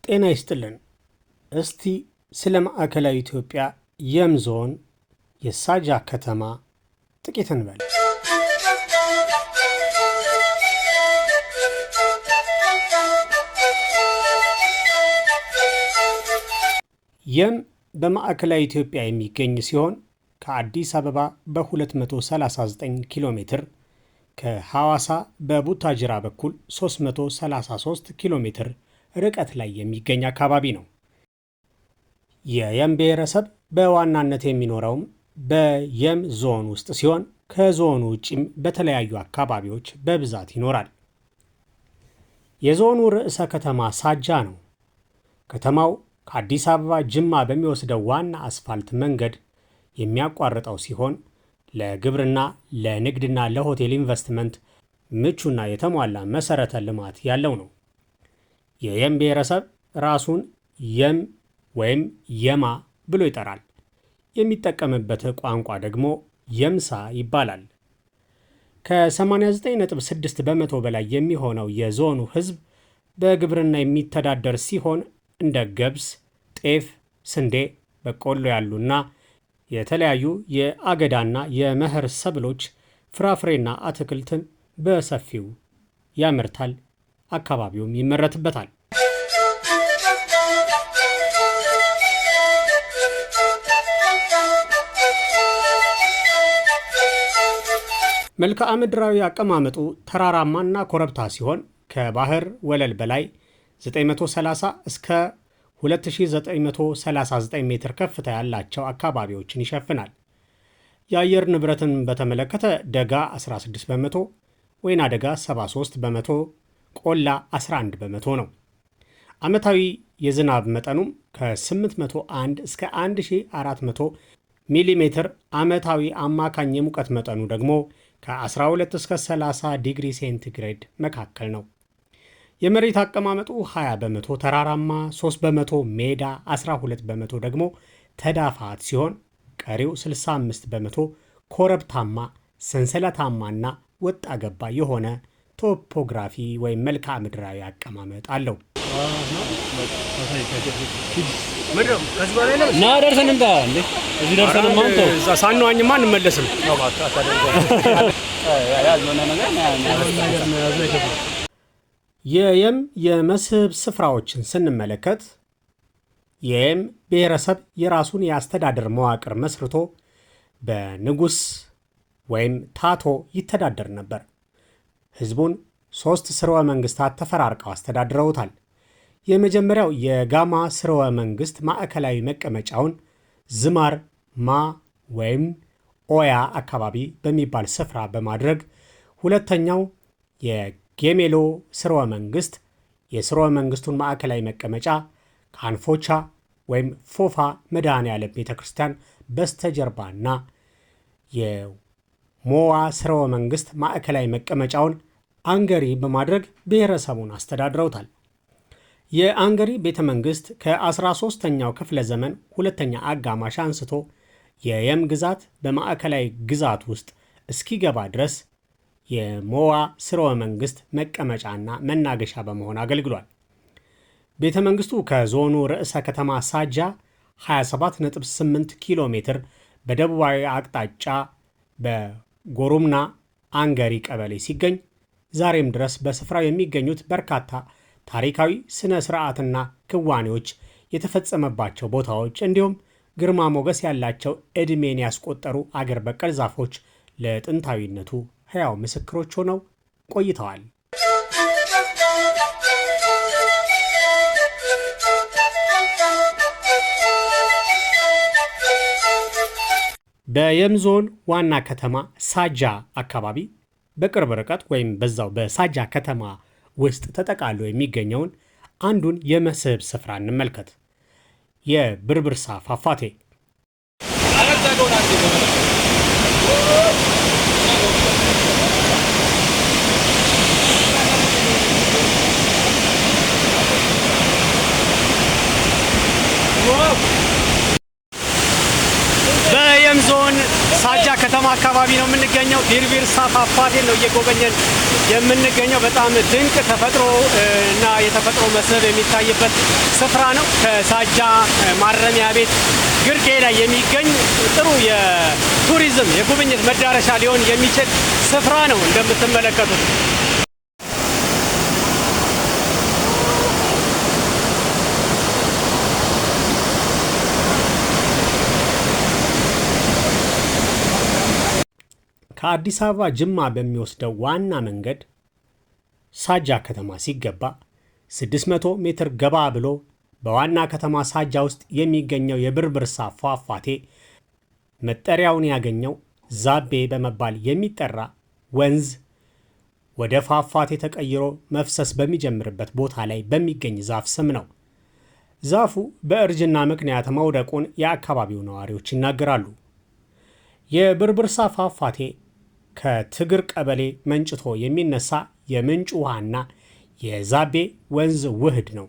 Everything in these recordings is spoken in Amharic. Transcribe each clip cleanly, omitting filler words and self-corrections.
ጤና ይስጥልን። እስቲ ስለ ማዕከላዊ ኢትዮጵያ የም ዞን የሳጃ ከተማ ጥቂት እንበል። የም በማዕከላዊ ኢትዮጵያ የሚገኝ ሲሆን ከአዲስ አበባ በ239 ኪሎ ሜትር፣ ከሐዋሳ በቡታጅራ በኩል 333 ኪሎ ሜትር ርቀት ላይ የሚገኝ አካባቢ ነው። የየም ብሔረሰብ በዋናነት የሚኖረውም በየም ዞን ውስጥ ሲሆን ከዞኑ ውጪም በተለያዩ አካባቢዎች በብዛት ይኖራል። የዞኑ ርዕሰ ከተማ ሳጃ ነው። ከተማው ከአዲስ አበባ ጅማ በሚወስደው ዋና አስፋልት መንገድ የሚያቋርጠው ሲሆን ለግብርና፣ ለንግድና ለሆቴል ኢንቨስትመንት ምቹና የተሟላ መሰረተ ልማት ያለው ነው። የየም ብሔረሰብ ራሱን የም ወይም የማ ብሎ ይጠራል። የሚጠቀምበት ቋንቋ ደግሞ የምሳ ይባላል። ከ89.6 በመቶ በላይ የሚሆነው የዞኑ ሕዝብ በግብርና የሚተዳደር ሲሆን እንደ ገብስ፣ ጤፍ፣ ስንዴ፣ በቆሎ ያሉና የተለያዩ የአገዳና የመኸር ሰብሎች፣ ፍራፍሬና አትክልትን በሰፊው ያመርታል። አካባቢውም ይመረትበታል። መልክዓ ምድራዊ አቀማመጡ ተራራማና ኮረብታ ሲሆን ከባህር ወለል በላይ 930 እስከ 2939 ሜትር ከፍታ ያላቸው አካባቢዎችን ይሸፍናል። የአየር ንብረትን በተመለከተ ደጋ 16 በመቶ፣ ወይና ደጋ 73 በመቶ፣ ቆላ 11 በመቶ ነው። ዓመታዊ የዝናብ መጠኑም ከ801 እስከ 1400 ሚሊ ሜትር፣ ዓመታዊ አማካኝ የሙቀት መጠኑ ደግሞ ከ12 እስከ 30 ዲግሪ ሴንቲግሬድ መካከል ነው። የመሬት አቀማመጡ 20 በመቶ ተራራማ፣ 3 በመቶ ሜዳ፣ 12 በመቶ ደግሞ ተዳፋት ሲሆን ቀሪው 65 በመቶ ኮረብታማ፣ ሰንሰለታማና ወጣ ገባ የሆነ ቶፖግራፊ ወይም መልክዓ ምድራዊ አቀማመጥ አለው። ና ደርሰን እንዳ እንዴ እዚህ ደርሰን ማንቶ ሳንዋኝማ እንመለስም። የየም የመስህብ ስፍራዎችን ስንመለከት የየም ብሔረሰብ የራሱን የአስተዳደር መዋቅር መስርቶ በንጉሥ ወይም ታቶ ይተዳደር ነበር። ሕዝቡን 3 ስርወ መንግሥታት ተፈራርቀው አስተዳድረውታል። የመጀመሪያው የጋማ ስርወ መንግሥት ማዕከላዊ መቀመጫውን ዝማር ማ ወይም ኦያ አካባቢ በሚባል ስፍራ በማድረግ፣ ሁለተኛው የጌሜሎ ስርወ መንግሥት የስርወ መንግሥቱን ማዕከላዊ መቀመጫ ከአንፎቻ ወይም ፎፋ መድኃኔዓለም ቤተ ክርስቲያን በስተጀርባና የሞዋ ስርወ መንግሥት ማዕከላዊ መቀመጫውን አንገሪ በማድረግ ብሔረሰቡን አስተዳድረውታል። የአንገሪ ቤተ መንግሥት ከ13ኛው ክፍለ ዘመን ሁለተኛ አጋማሽ አንስቶ የየም ግዛት በማዕከላዊ ግዛት ውስጥ እስኪገባ ድረስ የሞዋ ስርወ መንግሥት መቀመጫና መናገሻ በመሆን አገልግሏል። ቤተ መንግሥቱ ከዞኑ ርዕሰ ከተማ ሳጃ 27.8 ኪሎ ሜትር በደቡባዊ አቅጣጫ በጎሩምና አንገሪ ቀበሌ ሲገኝ ዛሬም ድረስ በስፍራው የሚገኙት በርካታ ታሪካዊ ስነ ስርዓትና ክዋኔዎች የተፈጸመባቸው ቦታዎች እንዲሁም ግርማ ሞገስ ያላቸው ዕድሜን ያስቆጠሩ አገር በቀል ዛፎች ለጥንታዊነቱ ሕያው ምስክሮች ሆነው ቆይተዋል። በየም ዞን ዋና ከተማ ሳጃ አካባቢ በቅርብ ርቀት ወይም በዛው በሳጃ ከተማ ውስጥ ተጠቃሎ የሚገኘውን አንዱን የመስህብ ስፍራ እንመልከት። የብርብርሳ ፏፏቴ በየም ዞን ሳጃ ከተማ አካባቢ ነው የምንገኘው። ቢርቢርሳ ፏፏቴ ነው እየጎበኘን የምንገኘው። በጣም ድንቅ ተፈጥሮ እና የተፈጥሮ መስህብ የሚታይበት ስፍራ ነው። ከሳጃ ማረሚያ ቤት ግርጌ ላይ የሚገኝ ጥሩ የቱሪዝም የጉብኝት መዳረሻ ሊሆን የሚችል ስፍራ ነው እንደምትመለከቱት። ከአዲስ አበባ ጅማ በሚወስደው ዋና መንገድ ሳጃ ከተማ ሲገባ 600 ሜትር ገባ ብሎ በዋና ከተማ ሳጃ ውስጥ የሚገኘው የብርብርሳ ፏፏቴ መጠሪያውን ያገኘው ዛቤ በመባል የሚጠራ ወንዝ ወደ ፏፏቴ ተቀይሮ መፍሰስ በሚጀምርበት ቦታ ላይ በሚገኝ ዛፍ ስም ነው። ዛፉ በእርጅና ምክንያት መውደቁን የአካባቢው ነዋሪዎች ይናገራሉ። የብርብርሳ ፏፏቴ ከትግር ቀበሌ መንጭቶ የሚነሳ የምንጭ ውሃና የዛቤ ወንዝ ውህድ ነው።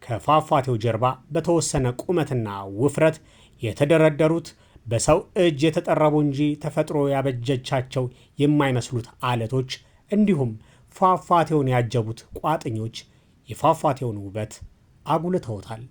ከፏፏቴው ጀርባ በተወሰነ ቁመትና ውፍረት የተደረደሩት በሰው እጅ የተጠረቡ እንጂ ተፈጥሮ ያበጀቻቸው የማይመስሉት አለቶች እንዲሁም ፏፏቴውን ያጀቡት ቋጥኞች የፏፏቴውን ውበት አጉልተውታል።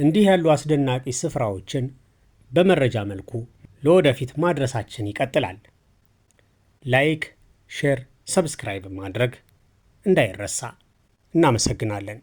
እንዲህ ያሉ አስደናቂ ስፍራዎችን በመረጃ መልኩ ለወደፊት ማድረሳችን ይቀጥላል። ላይክ፣ ሼር፣ ሰብስክራይብ ማድረግ እንዳይረሳ። እናመሰግናለን።